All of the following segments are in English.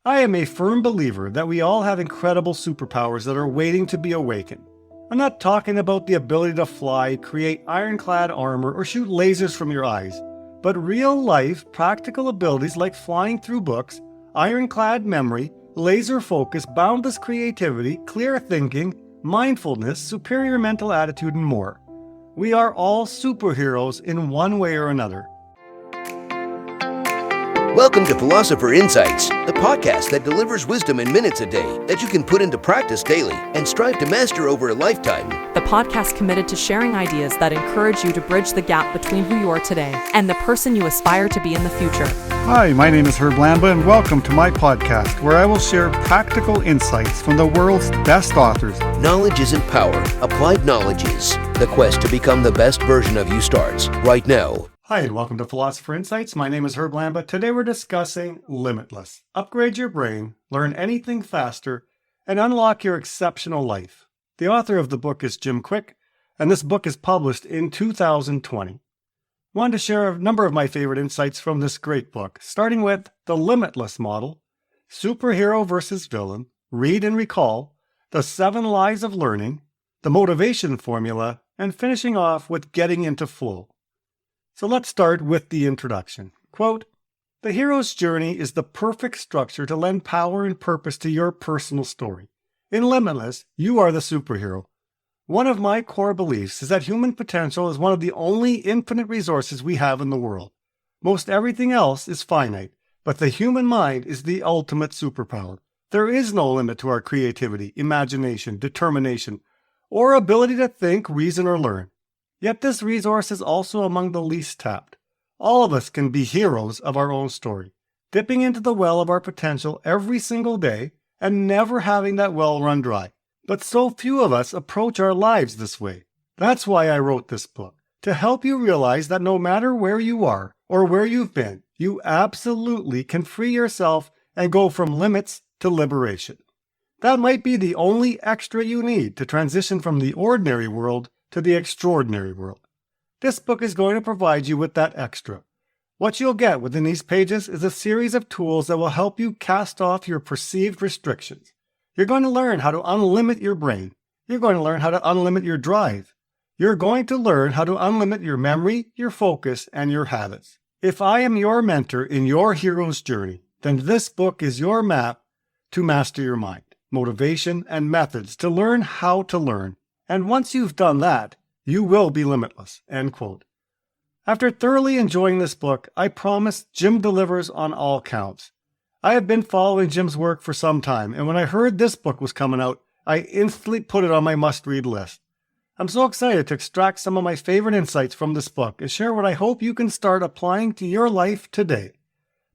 I am a firm believer that we all have incredible superpowers that are waiting to be awakened. I'm not talking about the ability to fly, create ironclad armor, or shoot lasers from your eyes, but real-life, practical abilities like flying through books, ironclad memory, laser focus, boundless creativity, clear thinking, mindfulness, superior mental attitude, and more. We are all superheroes in one way or another. Welcome to Philosopher Insights, the podcast that delivers wisdom in minutes a day that you can put into practice daily and strive to master over a lifetime. The podcast committed to sharing ideas that encourage you to bridge the gap between who you are today and the person you aspire to be in the future. Hi, my name is Herb Lamba, and welcome to my podcast, where I will share practical insights from the world's best authors. Knowledge isn't power. Applied knowledge is. The quest to become the best version of you starts right now. Hi, and welcome to Philosopher Insights. My name is Herb Lamba. Today we're discussing Limitless. Upgrade your brain, learn anything faster, and unlock your exceptional life. The author of the book is Jim Kwik, and this book is published in 2020. I wanted to share a number of my favorite insights from this great book, starting with the Limitless model, superhero versus villain, read and recall, the 7 lies of learning, the motivation formula, and finishing off with getting into flow. So let's start with the introduction. Quote, "The hero's journey is the perfect structure to lend power and purpose to your personal story. In Limitless, you are the superhero. One of my core beliefs is that human potential is one of the only infinite resources we have in the world. Most everything else is finite, but the human mind is the ultimate superpower. There is no limit to our creativity, imagination, determination, or ability to think, reason, or learn. Yet this resource is also among the least tapped. All of us can be heroes of our own story, dipping into the well of our potential every single day and never having that well run dry. But so few of us approach our lives this way. That's why I wrote this book, to help you realize that no matter where you are or where you've been, you absolutely can free yourself and go from limits to liberation. That might be the only extra you need to transition from the ordinary world to the extraordinary world. This book is going to provide you with that extra. What you'll get within these pages is a series of tools that will help you cast off your perceived restrictions. You're going to learn how to unlimit your brain. You're going to learn how to unlimit your drive. You're going to learn how to unlimit your memory, your focus, and your habits. If I am your mentor in your hero's journey, then this book is your map to master your mind, motivation, and methods to learn how to learn. And once you've done that, you will be limitless." End quote. After thoroughly enjoying this book, I promise Jim delivers on all counts. I have been following Jim's work for some time, and when I heard this book was coming out, I instantly put it on my must-read list. I'm so excited to extract some of my favorite insights from this book and share what I hope you can start applying to your life today.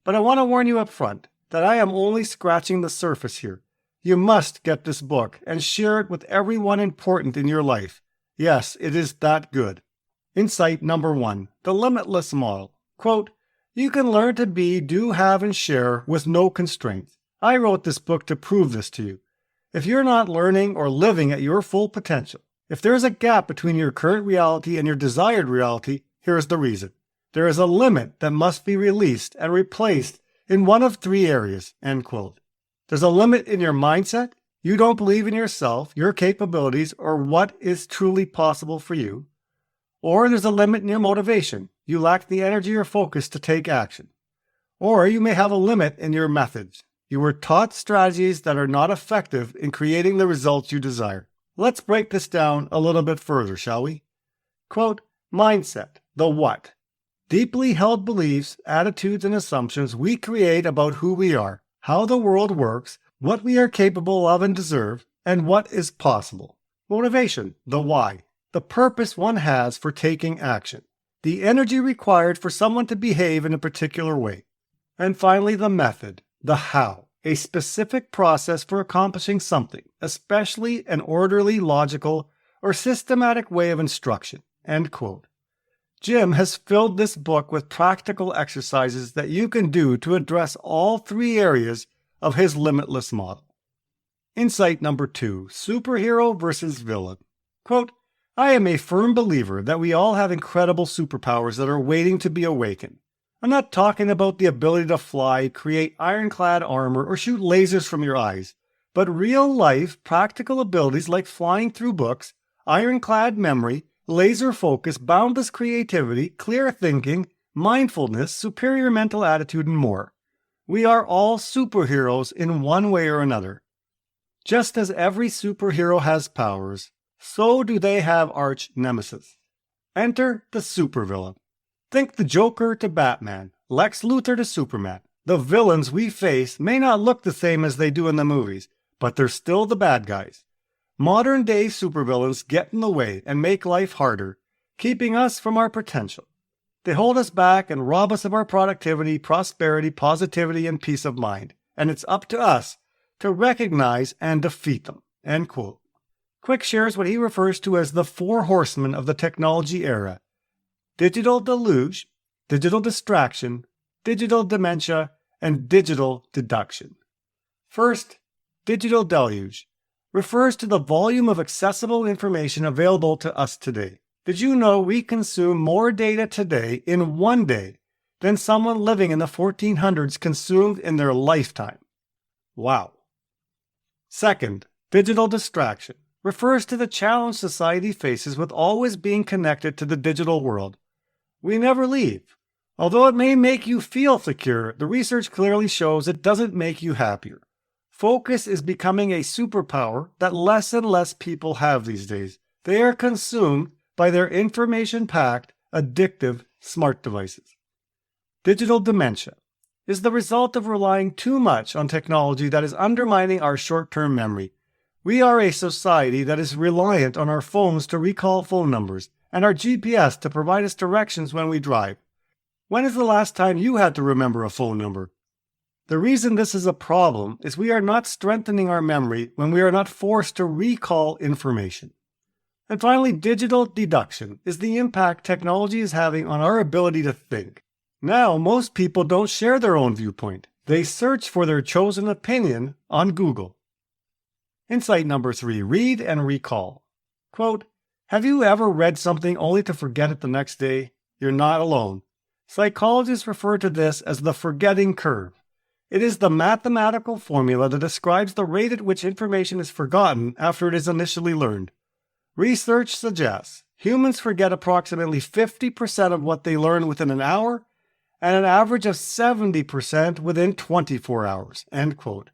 But I want to warn you up front that I am only scratching the surface here. You must get this book and share it with everyone important in your life. Yes, it is that good. Insight number 1, the Limitless model. Quote, "You can learn to be, do, have, and share with no constraints. I wrote this book to prove this to you. If you're not learning or living at your full potential, if there is a gap between your current reality and your desired reality, here's the reason. There is a limit that must be released and replaced in one of 3 areas." End quote. There's a limit in your mindset. You don't believe in yourself, your capabilities, or what is truly possible for you. Or there's a limit in your motivation. You lack the energy or focus to take action. Or you may have a limit in your methods. You were taught strategies that are not effective in creating the results you desire. Let's break this down a little bit further, shall we? Quote, "Mindset, the what? Deeply held beliefs, attitudes, and assumptions we create about who we are, how the world works, what we are capable of and deserve, and what is possible. Motivation, the why, the purpose one has for taking action, the energy required for someone to behave in a particular way. And finally, the method, the how, a specific process for accomplishing something, especially an orderly, logical, or systematic way of instruction." End quote. Jim has filled this book with practical exercises that you can do to address all 3 areas of his Limitless model. Insight number 2, superhero versus villain. Quote, "I am a firm believer that we all have incredible superpowers that are waiting to be awakened. I'm not talking about the ability to fly, create ironclad armor, or shoot lasers from your eyes, but real-life practical abilities like flying through books, ironclad memory, laser focus, boundless creativity, clear thinking, mindfulness, superior mental attitude, and more. We are all superheroes in one way or another. Just as every superhero has powers, so do they have arch nemesis. Enter the supervillain. Think the Joker to Batman, Lex Luthor to Superman. The villains we face may not look the same as they do in the movies, but they're still the bad guys. Modern-day supervillains get in the way and make life harder, keeping us from our potential. They hold us back and rob us of our productivity, prosperity, positivity, and peace of mind. And it's up to us to recognize and defeat them. End quote. Kwik shares what he refers to as the 4 horsemen of the technology era: digital deluge, digital distraction, digital dementia, and digital deduction. First, digital deluge refers to the volume of accessible information available to us today. Did you know we consume more data today in one day than someone living in the 1400s consumed in their lifetime? Wow. Second, digital distraction refers to the challenge society faces with always being connected to the digital world. We never leave. Although it may make you feel secure, the research clearly shows it doesn't make you happier. Focus is becoming a superpower that less and less people have these days. They are consumed by their information-packed, addictive smart devices. Digital dementia is the result of relying too much on technology that is undermining our short-term memory. We are a society that is reliant on our phones to recall phone numbers and our GPS to provide us directions when we drive. When is the last time you had to remember a phone number? The reason this is a problem is we are not strengthening our memory when we are not forced to recall information. And finally, digital deduction is the impact technology is having on our ability to think. Now, most people don't share their own viewpoint. They search for their chosen opinion on Google. Insight number 3, read and recall. Quote, have you ever read something only to forget it the next day? You're not alone. Psychologists refer to this as the forgetting curve. It is the mathematical formula that describes the rate at which information is forgotten after it is initially learned. Research suggests humans forget approximately 50% of what they learn within an hour and an average of 70% within 24 hours. End quote.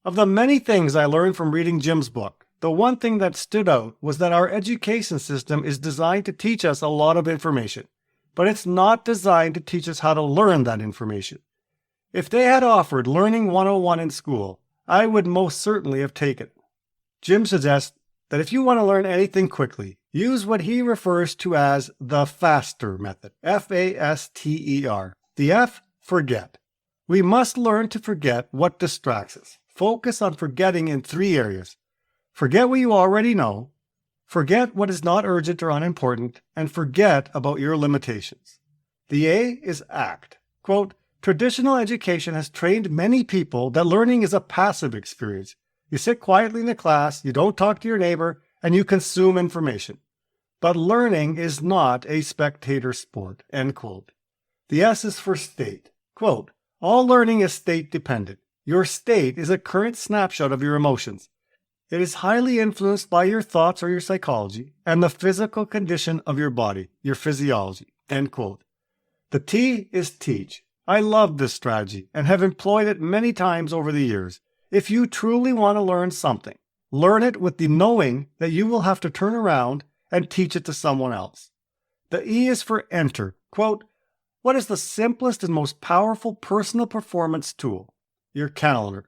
Of the many things I learned from reading Jim's book, the one thing that stood out was that our education system is designed to teach us a lot of information, but it's not designed to teach us how to learn that information. If they had offered Learning 101 in school, I would most certainly have taken it. Jim suggests that if you want to learn anything quickly, use what he refers to as the FASTER method. F-A-S-T-E-R. The F, forget. We must learn to forget what distracts us. Focus on forgetting in 3 areas. Forget what you already know, forget what is not urgent or unimportant, and forget about your limitations. The A is act. Quote, traditional education has trained many people that learning is a passive experience. You sit quietly in the class, you don't talk to your neighbor, and you consume information. But learning is not a spectator sport. End quote. The S is for state. Quote, all learning is state dependent. Your state is a current snapshot of your emotions. It is highly influenced by your thoughts or your psychology and the physical condition of your body, your physiology. End quote. The T is teach. I love this strategy and have employed it many times over the years. If you truly want to learn something, learn it with the knowing that you will have to turn around and teach it to someone else. The E is for enter. Quote, what is the simplest and most powerful personal performance tool? Your calendar.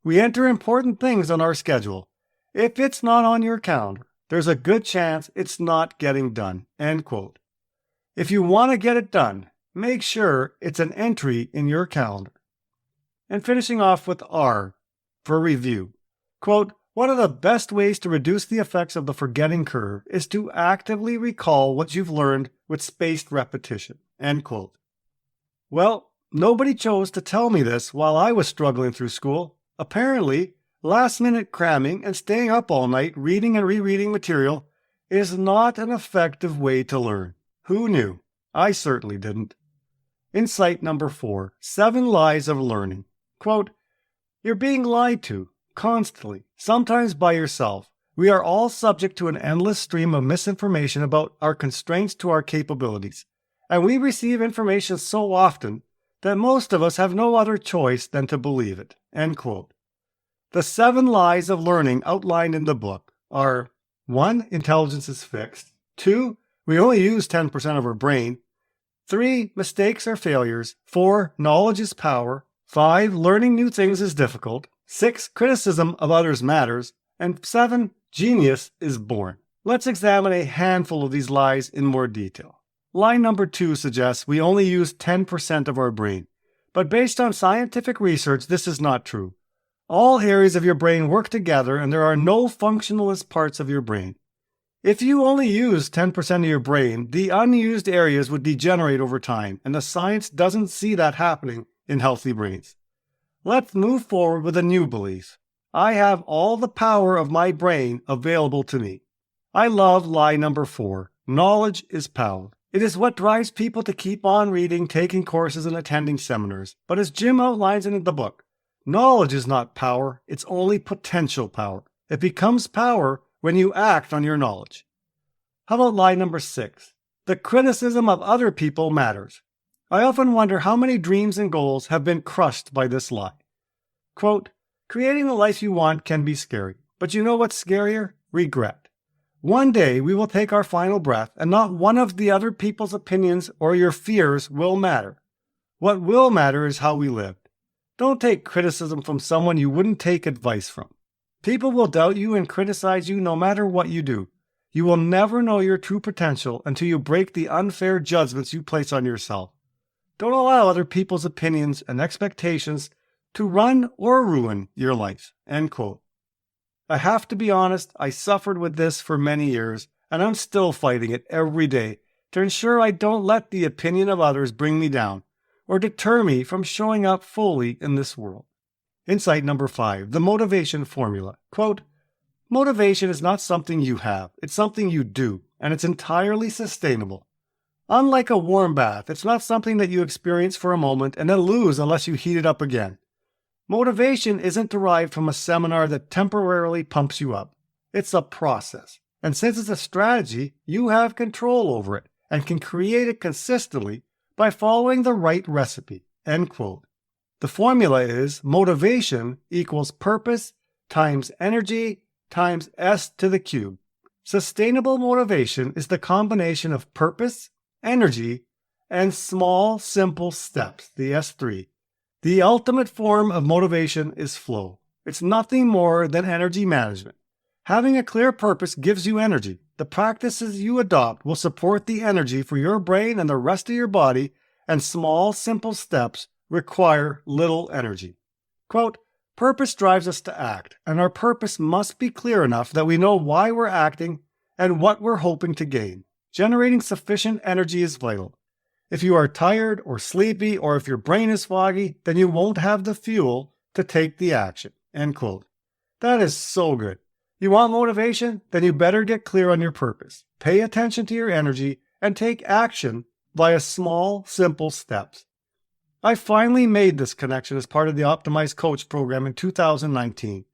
We enter important things on our schedule. If it's not on your calendar, there's a good chance it's not getting done. End quote. If you want to get it done, make sure it's an entry in your calendar. And finishing off with R for review. Quote, one of the best ways to reduce the effects of the forgetting curve is to actively recall what you've learned with spaced repetition. End quote. Well, nobody chose to tell me this while I was struggling through school. Apparently, last-minute cramming and staying up all night reading and rereading material is not an effective way to learn. Who knew? I certainly didn't. Insight number 4, 7 lies of learning. Quote, you're being lied to constantly, sometimes by yourself. We are all subject to an endless stream of misinformation about our constraints to our capabilities, and we receive information so often that most of us have no other choice than to believe it. End quote. The 7 lies of learning outlined in the book are 1. Intelligence is fixed. 2. We only use 10% of our brain. 3. Mistakes are failures. 4. Knowledge is power. 5. Learning new things is difficult. 6. Criticism of others matters. And 7. Genius is born. Let's examine a handful of these lies in more detail. Lie number 2 suggests we only use 10% of our brain. But based on scientific research, this is not true. All areas of your brain work together, and there are no functionalist parts of your brain. If you only use 10% of your brain, the unused areas would degenerate over time, and the science doesn't see that happening in healthy brains. Let's move forward with a new belief. I have all the power of my brain available to me. I love lie number 4. Knowledge is power. It is what drives people to keep on reading, taking courses, and attending seminars. But as Jim outlines in the book, knowledge is not power, it's only potential power. It becomes power when you act on your knowledge. How about lie number 6? The criticism of other people matters. I often wonder how many dreams and goals have been crushed by this lie. Quote, creating the life you want can be scary, but you know what's scarier? Regret. One day we will take our final breath, and not one of the other people's opinions or your fears will matter. What will matter is how we lived. Don't take criticism from someone you wouldn't take advice from. People will doubt you and criticize you no matter what you do. You will never know your true potential until you break the unfair judgments you place on yourself. Don't allow other people's opinions and expectations to run or ruin your life. End quote. I have to be honest, I suffered with this for many years, and I'm still fighting it every day to ensure I don't let the opinion of others bring me down or deter me from showing up fully in this world. Insight number 5, the motivation formula. Quote, motivation is not something you have, it's something you do, and it's entirely sustainable. Unlike a warm bath, it's not something that you experience for a moment and then lose unless you heat it up again. Motivation isn't derived from a seminar that temporarily pumps you up. It's a process. And since it's a strategy, you have control over it and can create it consistently by following the right recipe. End quote. The formula is motivation equals purpose times energy times S to the cube. Sustainable motivation is the combination of purpose, energy, and small, simple steps, the S3. The ultimate form of motivation is flow. It's nothing more than energy management. Having a clear purpose gives you energy. The practices you adopt will support the energy for your brain and the rest of your body, and small, simple steps require little energy. Quote, purpose drives us to act, and our purpose must be clear enough that we know why we're acting and what we're hoping to gain. Generating sufficient energy is vital. If you are tired or sleepy, or if your brain is foggy, then you won't have the fuel to take the action. End quote. That is so good. You want motivation? Then you better get clear on your purpose. Pay attention to your energy and take action via small, simple steps. I finally made this connection as part of the Optimized Coach program in 2019.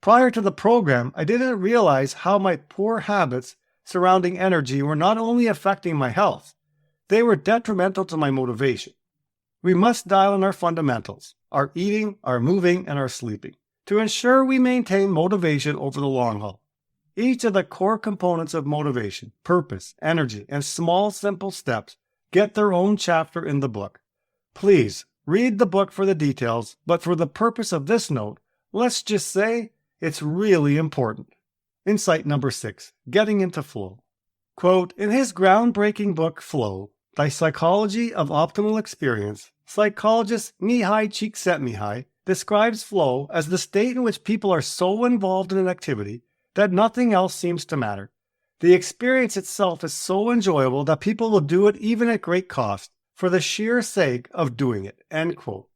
Prior to the program, I didn't realize how my poor habits surrounding energy were not only affecting my health, they were detrimental to my motivation. We must dial in our fundamentals, our eating, our moving, and our sleeping, to ensure we maintain motivation over the long haul. Each of the core components of motivation, purpose, energy, and small, simple steps get their own chapter in the book. Please, read the book for the details, but for the purpose of this note, let's just say it's really important. Insight number 6, getting into flow. Quote, in his groundbreaking book, Flow, The Psychology of Optimal Experience, psychologist Mihai Csikszentmihalyi describes flow as the state in which people are so involved in an activity that nothing else seems to matter. The experience itself is so enjoyable that people will do it even at great cost for the sheer sake of doing it. End quote.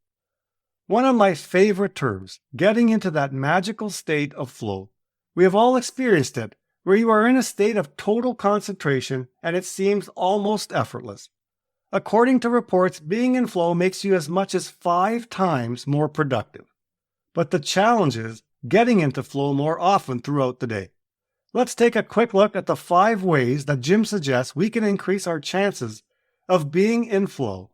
One of my favorite terms, getting into that magical state of flow. We have all experienced it, where you are in a state of total concentration and it seems almost effortless. According to reports, being in flow makes you as much as 5 times more productive. But the challenge is getting into flow more often throughout the day. Let's take a quick look at the 5 ways that Jim suggests we can increase our chances of being in flow.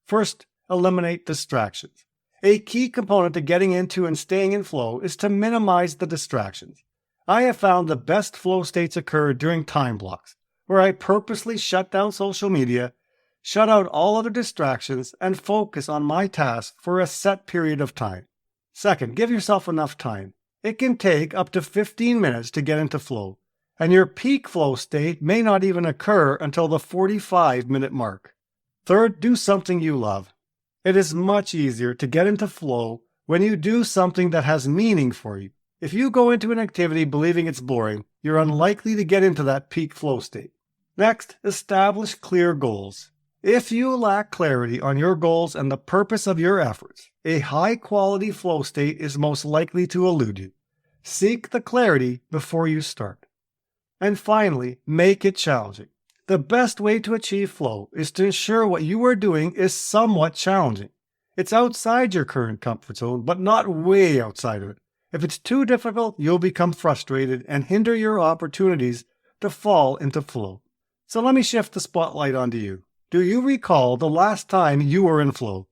First, eliminate distractions. A key component to getting into and staying in flow is to minimize the distractions. I have found the best flow states occur during time blocks, where I purposely shut down social media, shut out all other distractions, and focus on my task for a set period of time. Second, give yourself enough time. It can take up to 15 minutes to get into flow, and your peak flow state may not even occur until the 45-minute mark. Third, do something you love. It is much easier to get into flow when you do something that has meaning for you. If you go into an activity believing it's boring, you're unlikely to get into that peak flow state. Next, establish clear goals. If you lack clarity on your goals and the purpose of your efforts, a high-quality flow state is most likely to elude you. Seek the clarity before you start. And finally, make it challenging. The best way to achieve flow is to ensure what you are doing is somewhat challenging. It's outside your current comfort zone, but not way outside of it. If it's too difficult, you'll become frustrated and hinder your opportunities to fall into flow. So let me shift the spotlight onto you. Do you recall the last time you were in flow?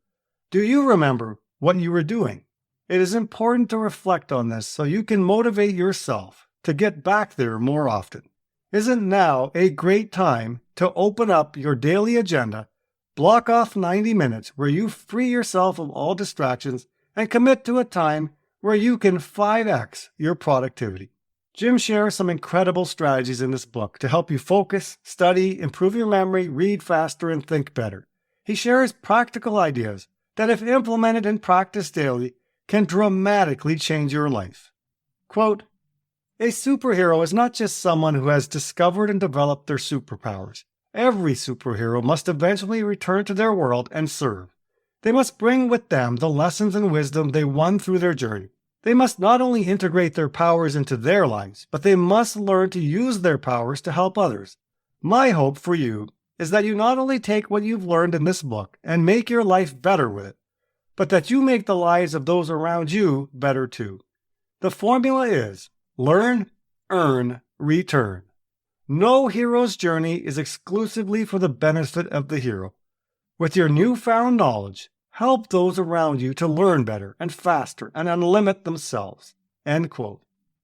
Do you remember what you were doing? It is important to reflect on this so you can motivate yourself to get back there more often. Isn't now a great time to open up your daily agenda, block off 90 minutes where you free yourself of all distractions, and commit to a time where you can 5x your productivity? Jim shares some incredible strategies in this book to help you focus, study, improve your memory, read faster, and think better. He shares practical ideas that, if implemented and practiced daily, can dramatically change your life. Quote, "A superhero is not just someone who has discovered and developed their superpowers. Every superhero must eventually return to their world and serve. They must bring with them the lessons and wisdom they won through their journey. They must not only integrate their powers into their lives, but they must learn to use their powers to help others. My hope for you is that you not only take what you've learned in this book and make your life better with it, but that you make the lives of those around you better too. The formula is learn, earn, return. No hero's journey is exclusively for the benefit of the hero. With your newfound knowledge, help those around you to learn better and faster and unlimit themselves." End quote.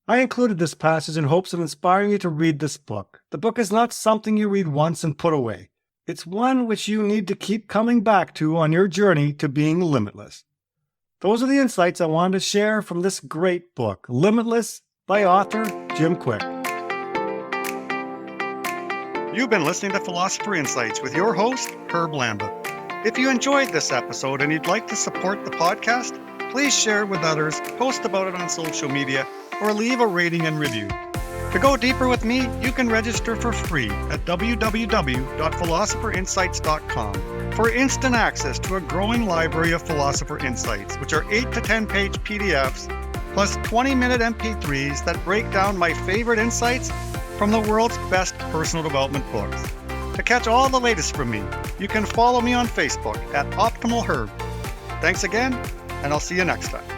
I included this passage in hopes of inspiring you to read this book. The book is not something you read once and put away. It's one which you need to keep coming back to on your journey to being limitless. Those are the insights I wanted to share from this great book, Limitless, by author Jim Kwik. You've been listening to Philosopher Insights with your host, Herb Lamba. If you enjoyed this episode and you'd like to support the podcast, please share it with others, post about it on social media, or leave a rating and review. To go deeper with me, you can register for free at www.philosopherinsights.com for instant access to a growing library of Philosopher Insights, which are 8 to 10-page PDFs, plus 20-minute MP3s that break down my favorite insights from the world's best personal development books. To catch all the latest from me, you can follow me on Facebook at Optimal Herb. Thanks again, and I'll see you next time.